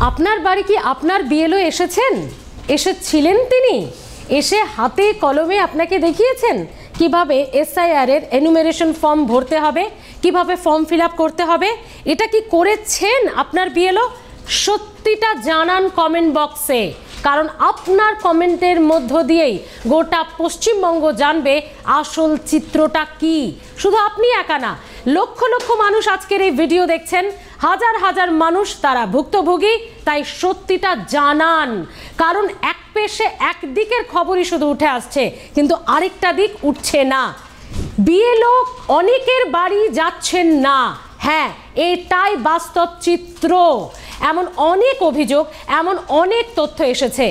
আপনার বাড়ি কি আপনার বিএলও এসেছেন? এসেছিলেন তিনি? এসে হাতে কলমে আপনাকে দেখিয়েছেন কিভাবে এসআইআর এর এনুমেরেশন ফর্ম ভরতে হবে, কিভাবে ফর্ম ফিল আপ করতে হবে? এটা কি করেছেন আপনার বিএলও? সত্যিটা জানান কমেন্ট বক্সে, কারণ আপনার কমেন্টের মধ্য দিয়েই গোটা পশ্চিমবঙ্গ জানবে আসল চিত্রটা কি। শুধু আপনি একা না, লক্ষ লক্ষ মানুষ আজকের এই ভিডিও দেখছেন, হাজার হাজার মানুষ তারা ভুক্তভোগী। তাই সত্যিটা জানান, কারণ এক পেশে একদিকের খবরই শুধু উঠে আসছে, কিন্তু আরেকটা দিক উঠছে না। বিএলও অনেকের বাড়ি যাচ্ছেন না, হ্যাঁ এটাই বাস্তব চিত্র। এমন অনেক অভিযোগ, এমন অনেক তথ্য এসেছে।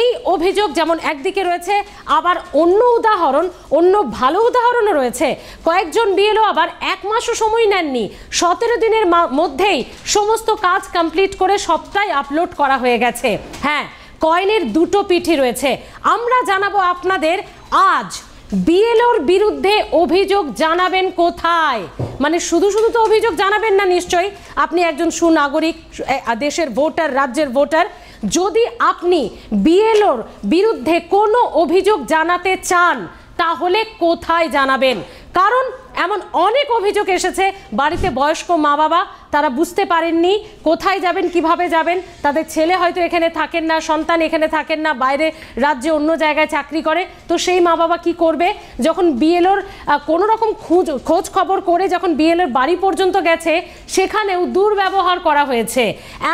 এই অভিযোগ যেমন একদিকে রয়েছে, আবার অন্য উদাহরণ, অন্য ভালো উদাহরণও রয়েছে। কয়েকজন বিএলও আবার 1 মাসও সময় নেননি, 17 দিনের মধ্যেই সমস্ত কাজ কমপ্লিট করে সবটাই আপলোড করা হয়ে গেছে। হ্যাঁ, কয়েনের দুটো পিঠই রয়েছে। আমরা জানাবো আপনাদের আজ বিএলওর বিরুদ্ধে অভিযোগ জানাবেন কোথায়। মানে শুধু শুধু তো অভিযোগ জানাবেন না নিশ্চয়ই, আপনি একজন সুনাগরিক, দেশের ভোটার, রাজ্যের ভোটার। যদি আপনি বিএলওর বিরুদ্ধে কোনো অভিযোগ জানাতে চান তাহলে কোথায় জানাবেন? কারণ এমন অনেক অভিযোগ এসেছে, বাড়িতে বয়স্ক মা বাবা তারা বুঝতে পারেননি কোথায় যাবেন, কিভাবে যাবেন। তাদের ছেলে হয়তো এখানে থাকেন না, সন্তান এখানে থাকেন না, বাইরে রাজ্যে অন্য জায়গায় চাকরি করে। তো সেই মা বাবা কি করবে? যখন বিএলওর কোনো রকম খোঁজ খবর করে যখন বিএলওর বাড়ি পর্যন্ত গেছে, সেখানেও দুর্ব্যবহার করা হয়েছে,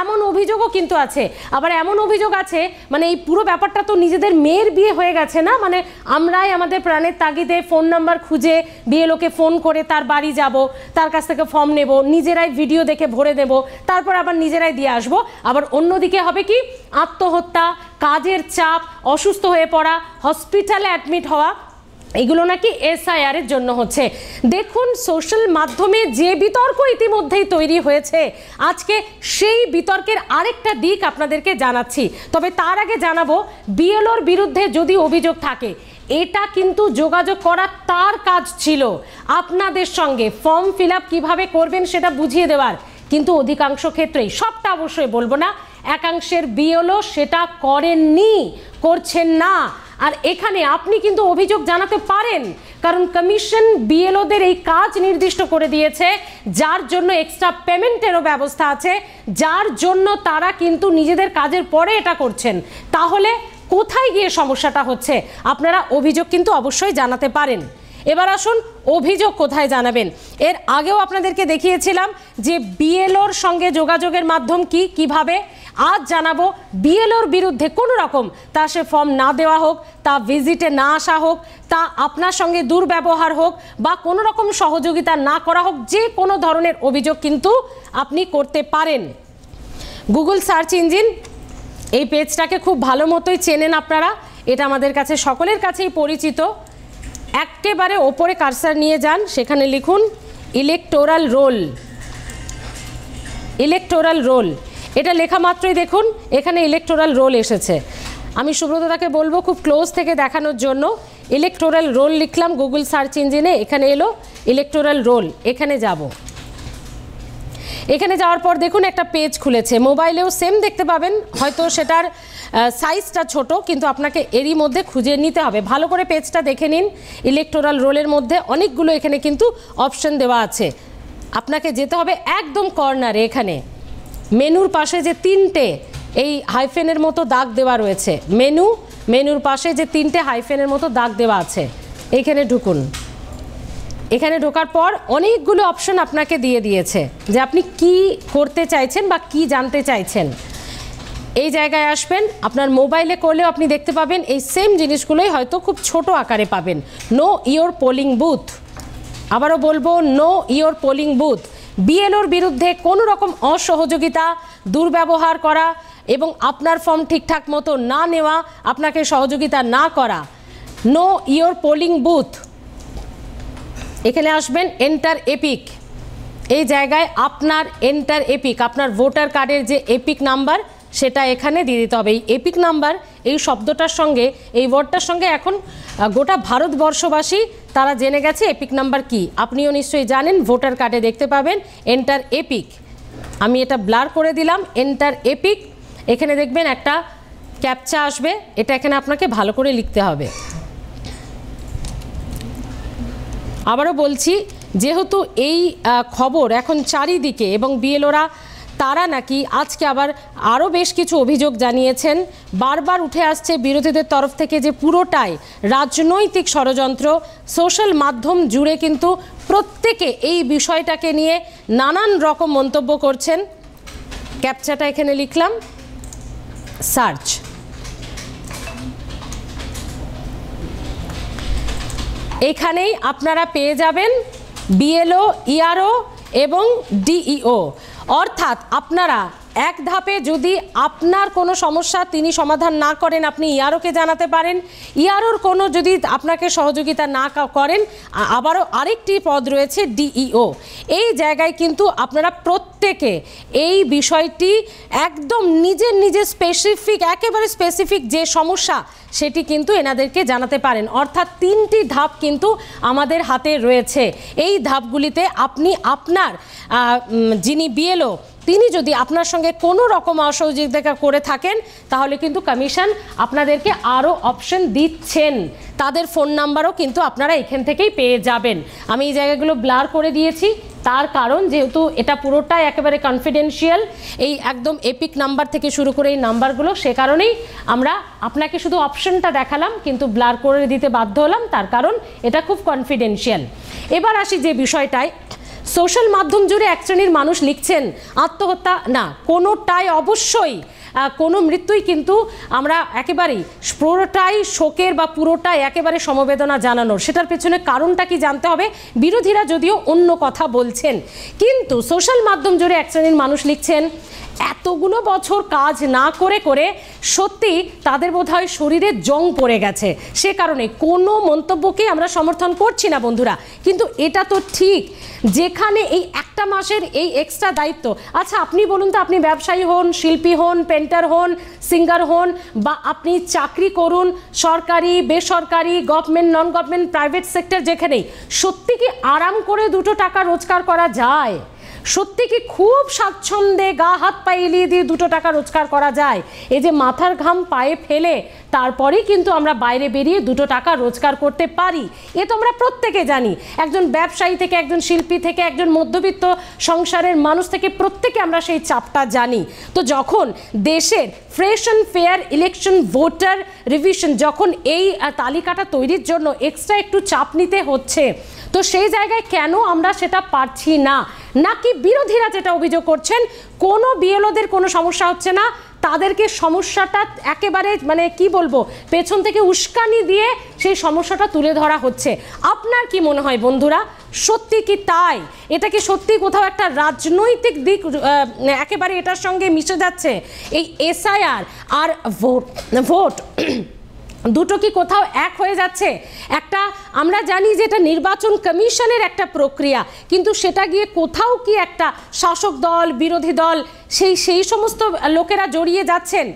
এমন অভিযোগও কিন্তু আছে। আবার এমন অভিযোগ আছে, মানে এই পুরো ব্যাপারটা তো নিজেদের মেয়ের বিয়ে হয়ে গেছে না, মানে আমরাই আমাদের প্রাণের তাগিদে ফোন নাম্বার খুঁজে বিএলওকে ফোন করে তার বাড়ি যাব, তার কাছ থেকে ফর্ম নেব, নিজেরাই ভিডিও দেখে ভরে দেব, তারপর আবার নিজেরাই দিয়ে আসবো। আবার অন্যদিকে হবে কি, আত্মহত্যা, কাজের চাপ, অসুস্থ হয়ে পড়া, হসপিটালে অ্যাডমিট হওয়া, এগুলো নাকি এসআইআর এর জন্য হচ্ছে। দেখুন, সোশ্যাল মাধ্যমে যে বিতর্ক ইতিমধ্যেই তৈরি হয়েছে, আজকে সেই বিতর্কের আরেকটা দিক আপনাদেরকে জানাচ্ছি। তবে তার আগে জানাবো, বিএলওর বিরুদ্ধে যদি অভিযোগ থাকে, এটা কিন্তু যোগাযোগ করা তার কাজ ছিল, আপনাদের সঙ্গে ফর্ম ফিল আপ কীভাবে করবেন সেটা বুঝিয়ে দেওয়ার। কিন্তু অধিকাংশ ক্ষেত্রেই, সবটা অবশ্যই বলবো না, একাংশের বিএলও সেটা করেননি, করছেন না। আর এখানে আপনি কিন্তু অভিযোগ জানাতে পারেন, কারণ কমিশন বিএলওদের এই কাজ নির্দিষ্ট করে দিয়েছে, যার জন্য এক্সট্রা পেমেন্টেরও ব্যবস্থা আছে, যার জন্য তারা কিন্তু নিজেদের কাজের পরে এটা করছেন। তাহলে কোথায় গিয়ে সমস্যাটা হচ্ছে? আপনারা অভিযোগ কিন্তু অবশ্যই জানাতে পারেন। এবার আসুন, অভিযোগ কোথায় জানাবেন। এর আগেও আপনাদেরকে দেখিয়েছিলাম যে বিএলওর সঙ্গে যোগাযোগের মাধ্যম কি, কিভাবে। আজ জানাবো, বিএলওর বিরুদ্ধে কোনো রকম, তা সে ফর্ম না দেওয়া হোক, তা ভিজিটে না আসা হোক, তা আপনার সঙ্গে দুর্ব্যবহার হোক, বা কোনো রকম সহযোগিতা না করা হোক, যে কোনো ধরনের অভিযোগ কিন্তু আপনি করতে পারেন। গুগল সার্চ ইঞ্জিন এই পেজটাকে খুব ভালো মতোই চেনেন আপনারা, এটা আমাদের কাছে সকলের কাছেই পরিচিত। একেবারে ওপরে কার্সার নিয়ে যান, সেখানে লিখুন ইলেকটোরাল রোল। ইলেকটোরাল রোল, এটা লেখা মাত্রই দেখুন এখানে ইলেকটোরাল রোল এসেছে। আমি সুব্রতদাকে বলবো খুব ক্লোজ থেকে দেখানোর জন্য। ইলেকটোরাল রোল লিখলাম গুগল সার্চ ইঞ্জিনে, এখানে এলো ইলেকটোরাল রোল। এখানে যাব, এখানে যাওয়ার পর দেখুন একটা পেজ খুলেছে। মোবাইলেও সেম দেখতে পাবেন, হয়তো সেটার সাইজটা ছোট, কিন্তু আপনাকে এরই মধ্যে খুঁজে নিতে হবে। ভালো করে পেজটা দেখে নিন। ইলেকটোরাল রোলের মধ্যে অনেকগুলো এখানে কিন্তু অপশন দেওয়া আছে। আপনাকে যেতে হবে একদম কর্নারে, এখানে মেনুর পাশে যে 3টে এই হাইফেনের মতো দাগ দেওয়া রয়েছে, মেনুর পাশে যে 3টে হাইফেনের মতো দাগ দেওয়া আছে, এইখানে ঢুকুন। এখানে ঢোকার পর অনেকগুলো অপশন আপনাকে দিয়ে দিয়েছে যে আপনি কি করতে চাইছেন বা কি জানতে চাইছেন। এই জায়গায় আসবেন, আপনার মোবাইলে করলেও আপনি দেখতে পাবেন এই সেম জিনিসগুলোই হয়তো খুব ছোট আকারে পাবেন। নো ইয়োর পোলিং বুথ, আবারও বলবো, নো ইয়োর পোলিং বুথ। বিএলওর বিরুদ্ধে কোনো রকম অসহযোগিতা, দুর্ব্যবহার করা এবং আপনার ফর্ম ঠিকঠাক মতো না নেওয়া, আপনাকে সহযোগিতা না করা, নো ইয়োর পোলিং বুথ। এখানে আসবেন এন্টার এপিক, এই জায়গায় আপনার এন্টার এপিক, আপনার ভোটার কার্ডের যে এপিক নাম্বার সেটা এখানে দিয়ে দিতে হবে। এই এপিক নাম্বার, এই শব্দটার সঙ্গে, এই ওয়ার্ডটার সঙ্গে এখন গোটা ভারতবর্ষবাসী তারা জেনে গেছে এপিক নাম্বার কি। আপনিও নিশ্চয়ই জানেন, ভোটার কার্ডে দেখতে পাবেন এন্টার এপিক। আমি এটা ব্লার করে দিলাম, এন্টার এপিক। এখানে দেখবেন একটা ক্যাপচা আসবে, এটা এখানে আপনাকে ভালো করে লিখতে হবে। আবারও বলছি, যেহেতু এই খবর এখন চারিদিকে এবং বিএলওরা তারা নাকি আজকে আবার আরও বেশ কিছু অভিযোগ জানিয়েছেন, বারবার উঠে আসছে বিরোধীদের তরফ থেকে যে পুরোটাই রাজনৈতিক ষড়যন্ত্র। সোশ্যাল মাধ্যম জুড়ে কিন্তু প্রত্যেকে এই বিষয়টাকে নিয়ে নানান রকম মন্তব্য করছেন। ক্যাপচাটা এখানে লিখলাম, সার্চ। এখানেই আপনারা পেয়ে যাবেন বিএলও, ইআরও এবং ডিইও। অর্থাৎ আপনারা এক ধাপে যদি আপনার কোনো সমস্যা তিনি সমাধান না করেন, আপনি ইআরওকে জানাতে পারেন। ইআরওর কোনো যদি আপনাকে সহযোগিতা না করেন, আবারও আরেকটি পদ রয়েছে ডিইও। এই জায়গায় কিন্তু আপনারা প্রত্যেকে এই বিষয়টি একদম নিজের স্পেসিফিক, একেবারে স্পেসিফিক যে সমস্যা সেটি কিন্তু এনাদেরকে জানাতে পারেন। অর্থাৎ 3টি ধাপ কিন্তু আমাদের হাতে রয়েছে। এই ধাপগুলিতে আপনি আপনার যিনি বিএলও তিনি যদি আপনার সঙ্গে কোনো রকম অসহযোগিতা করে থাকেন, তাহলে কিন্তু কমিশন আপনাদেরকে আরও অপশন দিচ্ছেন। তাদের ফোন নাম্বারও কিন্তু আপনারা এখান থেকেই পেয়ে যাবেন। আমি এই জায়গাগুলো ব্লার করে দিয়েছি, তার কারণ যেহেতু এটা পুরোটাই একেবারে কনফিডেন্সিয়াল, এই একদম এপিক নাম্বার থেকে শুরু করে এই নাম্বারগুলো, সে কারণেই আমরা আপনাকে শুধু অপশনটা দেখালাম কিন্তু ব্লার করে দিতে বাধ্য হলাম, তার কারণ এটা খুব কনফিডেন্সিয়াল। এবার আসি যে বিষয়টায়, সোশ্যাল মাধ্যম জুড়ে এক শ্রেণীর মানুষ লিখছেন আত্মহত্যা না, কোনোটাই অবশ্যই কোনো মৃত্যুই কিন্তু আমরা একেবারেই পুরোটাই শোকের বা পুরোটাই একেবারে সমবেদনা জানানোর, সেটার পেছনে কারণটা কি জানতে হবে। বিরোধীরা যদিও অন্য কথা বলছেন, কিন্তু সোশ্যাল মাধ্যম জুড়ে এক শ্রেণীর মানুষ লিখছেন এতগুলো বছর কাজ না করে করে সত্যি তাদের বোধহয় শরীরে জং পড়ে গেছে, সে কারণে কোনো মন্তব্যকেই আমরা সমর্থন করছি না বন্ধুরা। কিন্তু এটা তো ঠিক, যেখানে এই একটা মাসের এই এক্সট্রা দায়িত্ব, আচ্ছা আপনি বলুন তো, আপনি ব্যবসায়ী হন, শিল্পী হন, পেন্টার হন, সিঙ্গার হন, বা আপনি চাকরি করুন, সরকারি বেসরকারি, government non government private sector, যেখানেই, সত্যি কি আরাম করে 2 টাকা রোজগার করা যায়? সত্যি কি খুব স্বাচ্ছন্দ্যে গা হাত পা এলিয়ে দিয়ে 2 টাকা রোজগার করা যায়? এই যে মাথার ঘাম পায়ে ফেলে তারপরেই কিন্তু আমরা বাইরে বেরিয়ে 2 টাকা রোজগার করতে পারি, এ তো আমরা প্রত্যেকে জানি। একজন ব্যবসায়ী থেকে, একজন শিল্পী থেকে, একজন মধ্যবিত্ত সংসারের মানুষ থেকে প্রত্যেকে আমরা সেই চাপটা জানি। তো যখন দেশের fresh and fair election voter revision, যখন এই তালিকাটা তৈরির জন্য এক্সট্রা একটু চাপ নিতে হচ্ছে, তো সেই জায়গায় কেন আমরা সেটা পারছি না? নাকি বিরোধীরা যেটা অভিযোগ করছেন, কোনো বিএলওদের কোনো সমস্যা হচ্ছে না, তাদেরকে সমস্যাটা একেবারে মানে কি বলবো, পেছন থেকে উস্কানি দিয়ে সেই সমস্যাটা তুলে ধরা হচ্ছে। আপনার কি মনে হয় বন্ধুরা, সত্যি কি তাই? এটা কি সত্যি কোথাও একটা রাজনৈতিক দিক একেবারে এটার সঙ্গে মিশে যাচ্ছে? এই এসআইআর আর ভোট দুটো কি কোথাও এক হয়ে যাচ্ছে? একটা আমরা জানি যে এটা নির্বাচন কমিশনের একটা প্রক্রিয়া, কিন্তু সেটা গিয়ে কোথাও কি একটা শাসক দল, বিরোধী দল, সেই সমস্ত লোকেরা জড়িয়ে যাচ্ছেন?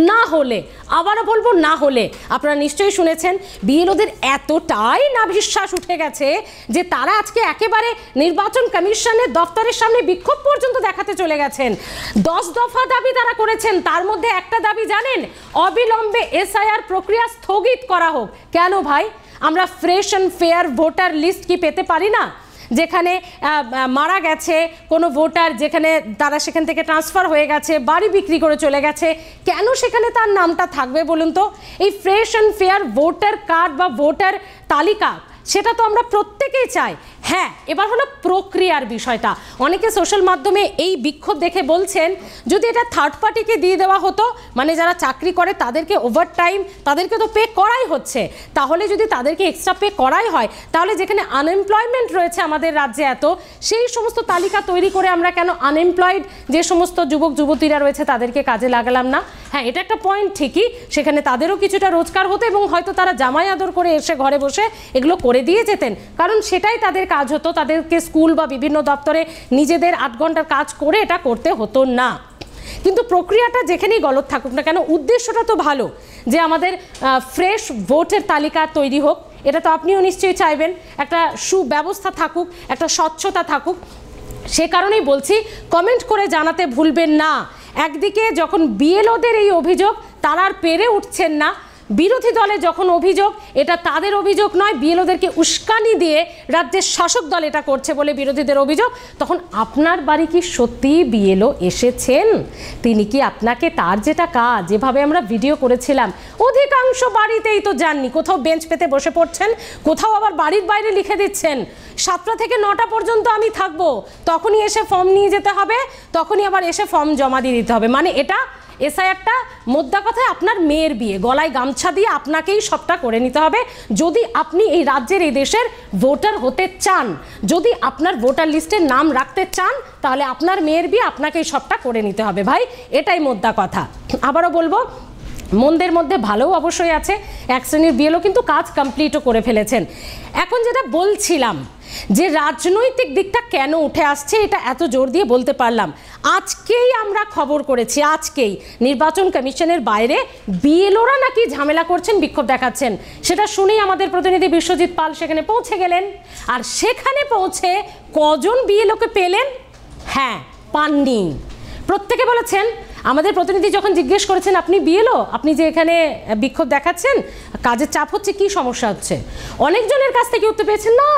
না হলে, আবারও বলবো না হলে, আপনারা নিশ্চয়ই শুনেছেন বিএলওদের এতটাই নাভিশ্বাস উঠে গেছে যে তারা আজকে একেবারে নির্বাচন কমিশনের দপ্তরের সামনে বিক্ষোভ পর্যন্ত দেখাতে চলে গেছেন। 10 দফা দাবি তারা করেছেন, তার মধ্যে একটা দাবি জানেন, অবিলম্বে এসআইআর প্রক্রিয়া স্থগিত করা হোক। কেন ভাই? আমরা fresh and fair voter list কি পেতে পারি না? যেখানে মারা গেছে কোনো ভোটার, যেখানে তারা সেখান থেকে ট্রান্সফার হয়ে গেছে, বাড়ি বিক্রি করে চলে গেছে, কেন সেখানে তার নামটা থাকবে বলুন তো? এই fresh and fair voter card বা ভোটার তালিকা, সেটা তো আমরা প্রত্যেকেই চাই। হ্যাঁ, এবার হলো প্রক্রিয়ার বিষয়টা। অনেকে সোশ্যাল মাধ্যমে এই বিক্ষোভ দেখে বলছেন যদি এটা থার্ড পার্টিকে দিয়ে দেওয়া হতো, মানে যারা চাকরি করে তাদেরকে ওভারটাইম, তাদেরকে তো পে করাই হচ্ছে, তাহলে যদি তাদেরকে এক্সট্রা পে করাই হয়, তাহলে যেখানে আনএমপ্লয়মেন্ট রয়েছে আমাদের রাজ্যে এত, সেই সমস্ত তালিকা তৈরি করে আমরা কেন আনএমপ্লয়েড যে সমস্ত যুবক যুবতীরা রয়েছে তাদেরকে কাজে লাগালাম না? হ্যাঁ, এটা একটা পয়েন্ট ঠিকই, সেখানে তাদেরও কিছুটা রোজগার হতো এবং হয়তো তারা জামাই আদর করে এসে ঘরে বসে এগুলো করে দিয়ে যেতেন, কারণ সেটাই তাদের কাজ হতো। তাদেরকে স্কুল বা বিভিন্ন দপ্তরে নিজেদের 8 ঘন্টার কাজ করে এটা করতে হতো না। কিন্তু প্রক্রিয়াটা যেখানেই গলত থাকুক না কেন, উদ্দেশ্যটা তো ভালো যে আমাদের ফ্রেশ ভোটের তালিকা তৈরি হোক, এটা তো আপনিও নিশ্চয়ই চাইবেন, একটা সুব্যবস্থা থাকুক, একটা স্বচ্ছতা থাকুক। সে কারণেই বলছি, কমেন্ট করে জানাতে ভুলবেন না। একদিকে যখন বিএলওদের এই অভিযোগ তারা আর পেরে উঠছেন না, বিরোধী দলে যখন অভিযোগ এটা তাদের অভিযোগ নয়, বিএলওদেরকে উস্কানি দিয়ে রাজ্যের শাসক দল এটা করছে বলে বিরোধীদের অভিযোগ, তখন আপনার বাড়ি কি সত্যি বিএলও এসেছেন? তিনি কি আপনাকে তার যেটা কাজ, যেভাবে আমরা ভিডিও করেছিলাম, অধিকাংশ বাড়িতেই তো যাননি, কোথাও বেঞ্চ পেতে বসে পড়ছেন, কোথাও আবার বাড়ির বাইরে লিখে দিচ্ছেন 7টা থেকে 9টা পর্যন্ত আমি থাকবো, তখনই এসে ফর্ম নিয়ে যেতে হবে, তখনই আবার এসে ফর্ম জমা দিয়ে দিতে হবে। মানে এটা এসআইআরটা মোদ্দা কথায় আপনার মেয়ের বিয়ে, গলায় গামছা দিয়ে আপনাকেই সবটা করে নিতে হবে যদি আপনি এই রাজ্যের এই দেশের ভোটার হতে চান, যদি আপনার ভোটার লিস্টের নাম রাখতে চান, তাহলে আপনার মেয়ের বিয়ে আপনাকেই সবটা করে নিতে হবে ভাই, এটাই মোদ্দা কথা। আবারও বলবো, মন্দের মধ্যে ভালোও অবশ্যই আছে, এক শ্রেণীর বিএলও কিন্তু কাজ কমপ্লিটও করে ফেলেছেন। এখন যেটা বলছিলাম যে রাজনৈতিক দিকটা কেন উঠে আসছে এটা এত জোর দিয়ে বলতে পারলাম, আজকেই আমরা খবর করেছি, আজকেই নির্বাচন কমিশনের বাইরে বিএলওরা নাকি ঝামেলা করছেন, বিক্ষোভ দেখাচ্ছেন। সেটা শুনেই আমাদের প্রতিনিধি বিশ্বজিৎ পাল সেখানে পৌঁছে গেলেন, আর সেখানে পৌঁছে কজন বিএলওকে পেলেন? হ্যাঁ, পাননি। প্রত্যেকে বলেছেন, আমাদের প্রতিনিধি যখন জিজ্ঞেস করেছেন আপনি বিএলও, আপনি যে এখানে বিক্ষোভ দেখাচ্ছেন, কাজের চাপ হচ্ছে, কি সমস্যা হচ্ছে, অনেকজনের কাছ থেকে উত্তর পেয়েছেন, না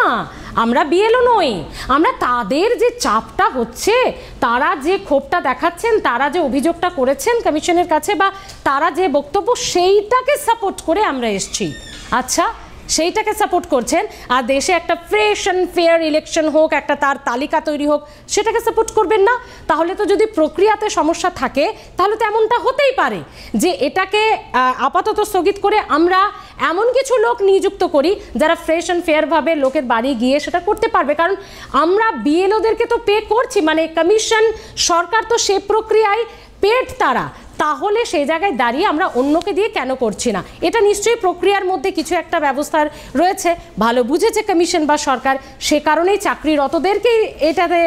আমরা বিএলও নই, আমরা তাদের যে চাপটা হচ্ছে, তারা যে ক্ষোভটা দেখাচ্ছেন, তারা যে অভিযোগটা করেছেন কমিশনের কাছে, বা তারা যে বক্তব্য, সেইটাকে সাপোর্ট করে আমরা এসছি। আচ্ছা, সেইটাকে সাপোর্ট করছেন, আর দেশে একটা ফ্রেশ অ্যান্ড ফেয়ার ইলেকশন হোক, একটা তার তালিকা তৈরি হোক, সেটাকে সাপোর্ট করবেন না? তাহলে তো যদি প্রক্রিয়াতে সমস্যা থাকে, তাহলে তো এমনটা হতেই পারে যে এটাকে আপাতত স্থগিত করে আমরা এমন কিছু লোক নিযুক্ত করি যারা ফ্রেশ অ্যান্ড ফেয়ারভাবে লোকের বাড়ি গিয়ে সেটা করতে পারবে। কারণ আমরা বিএলওদেরকে তো পে করছি, মানে কমিশন, সরকার তো সে প্রক্রিয়ায় পেড তারা, তাহলে সেই জায়গায় দাঁড়িয়ে আমরা অন্যকে দিয়ে কেন করছি না? এটা নিশ্চয়ই প্রক্রিয়ার মধ্যে কিছু একটা ব্যবস্থার রয়েছে, ভালো বুঝেছে কমিশন বা সরকার, সে কারণেই চাকরিরতদেরকেই এটাতে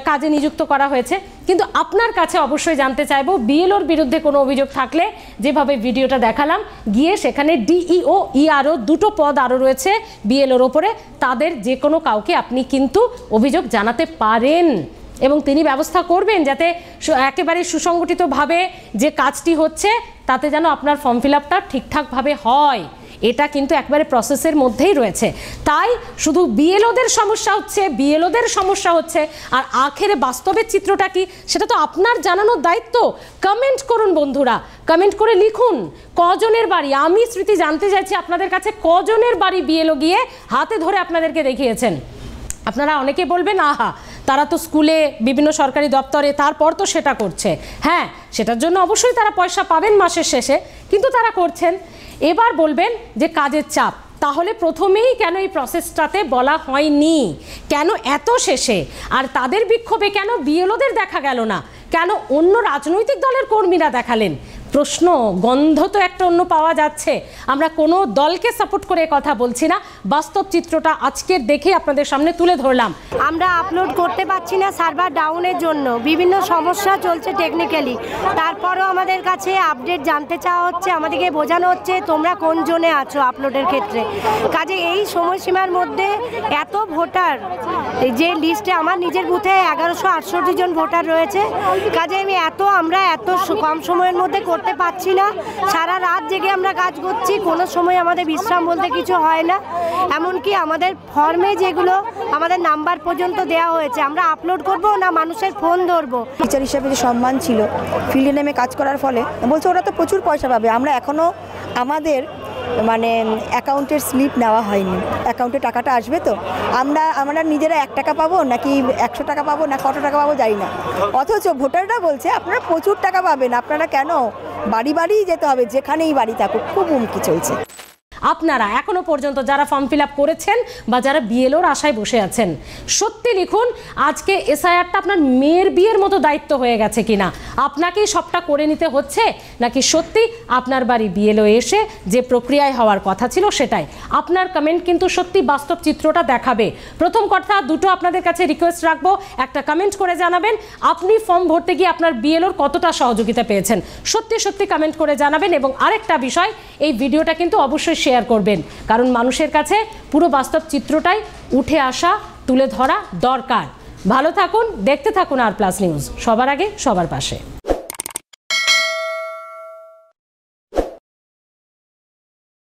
কাজে নিযুক্ত করা হয়েছে। কিন্তু আপনার কাছে অবশ্যই জানতে চাইবো, বিএলওর বিরুদ্ধে কোনো অভিযোগ থাকলে, যেভাবে ভিডিওটা দেখালাম, গিয়ে সেখানে ডিইও, ইআরও, দুটো পদ আরও রয়েছে বিএলওর ওপরে, তাদের যে কোনো কাউকে আপনি কিন্তু অভিযোগ জানাতে পারেন, এবং তিনি ব্যবস্থা করবেন যাতে একেবারে সুসংগঠিতভাবে যে কাজটি হচ্ছে তাতে যেন আপনার ফর্ম ফিল আপটা ঠিকঠাকভাবে হয়। এটা কিন্তু একবারে প্রসেসের মধ্যেই রয়েছে। তাই শুধু বিএলওদের সমস্যা হচ্ছে, আর আখেরে বাস্তবের চিত্রটা কি সেটা তো আপনার জানানোর দায়িত্ব। কমেন্ট করুন বন্ধুরা, কমেন্ট করে লিখুন কজনের বাড়ি, আমি স্মৃতি জানতে চাইছি আপনাদের কাছে, কজনের বাড়ি বিএলও গিয়ে হাতে ধরে আপনাদেরকে দেখিয়েছেন। আপনারা অনেকে বলবেন, আহা তারা তো স্কুলে, বিভিন্ন সরকারি দপ্তরে, তারপর তো সেটা করছে। হ্যাঁ, সেটার জন্য অবশ্যই তারা পয়সা পাবেন মাসের শেষে, কিন্তু তারা করছেন। এবার বলবেন যে কাজের চাপ, তাহলে প্রথমেই কেন এই প্রসেসটাতে বলা হয়নি, কেন এত শেষে? আর তাদের বিক্ষোভে কেন বিএলওদের দেখা গেল না, কেন অন্য রাজনৈতিক দলের কর্মীরা দেখালেন? প্রশ্ন, গন্ধ তো একটা অন্য পাওয়া যাচ্ছে। আমরা কোনো দলকে সাপোর্ট করে কথা বলছি না, বাস্তব চিত্রটা আজকের দেখে আপনাদের সামনে তুলে ধরলাম। আমরা আপলোড করতে পারছি না সার্ভার ডাউনের জন্য, বিভিন্ন সমস্যা চলছে টেকনিক্যালি। তারপরও আমাদের কাছে আপডেট জানতে চাওয়া হচ্ছে, আমাদেরকে বোঝানো হচ্ছে তোমরা কোন জোনে আছো আপলোডের ক্ষেত্রে। কাজে এই সময়সীমার মধ্যে এত ভোটার, যে লিস্টে আমার নিজের বুথে 1168 জন ভোটার রয়েছে, কাজে আমরা এত কম সময়ের মধ্যে করতে পারছি না। সারা রাত জেগে আমরা কাজ করছি, কোনো সময় আমাদের বিশ্রাম বলতে কিছু হয় না। এমনকি আমাদের ফর্মে যেগুলো আমাদের নাম্বার পর্যন্ত দেওয়া হয়েছে, আমরা আপলোড করব না মানুষের ফোন ধরবো। টিচার হিসেবে যে সম্মান ছিল, ফিল্ডে নেমে কাজ করার ফলে বলছে ওরা তো প্রচুর পয়সা পাবে। আমরা এখনও আমাদের অ্যাকাউন্টের স্লিপ নেওয়া হয়নি, অ্যাকাউন্টে টাকাটা আসবে তো। আমরা নিজেরা 1 টাকা পাবো নাকি 100 টাকা পাবো না কত টাকা পাবো জানি না, অথচ ভোটাররা বলছে আপনারা প্রচুর টাকা পাবেন, আপনারা কেন বাড়ি বাড়ি যেতে হবে, যেখানেই বাড়ি থাকুক। খুব হুমকি চলছে। আপনারা এখনো পর্যন্ত যারা ফর্ম ফিল আপ করেছেন বা যারা বিএলওর আশায় বসে আছেন, সত্যি লিখুন আজকে এসআইআরটা আপনার মেয়ের বিয়ের মতো দায়িত্ব হয়ে গেছে কিনা, আপনাকেই সবটা করে নিতে হচ্ছে, নাকি সত্যি আপনার বাড়ি বিএলও এসে যে প্রক্রিয়ায় হওয়ার কথা ছিল সেটাই। আপনার কমেন্ট কিন্তু সত্যি বাস্তব চিত্রটা দেখাবে। প্রথম কথা, দুটো আপনাদের কাছে রিকোয়েস্ট রাখবো, একটা কমেন্ট করে জানাবেন আপনি ফর্ম ভরতে গিয়ে আপনার বিএলওর কতটা সহযোগিতা পেয়েছেন, সত্যি সত্যি কমেন্ট করে জানাবেন। এবং আরেকটা বিষয়, এই ভিডিওটা কিন্তু অবশ্যই শেয়ার করবেন, কারণ মানুষের কাছে পুরো বাস্তব চিত্রটাই উঠে আসা, তুলে ধরা দরকার। ভালো থাকুন, দেখতে থাকুন আর প্লাস নিউজ, সবার আগে সবার পাশে।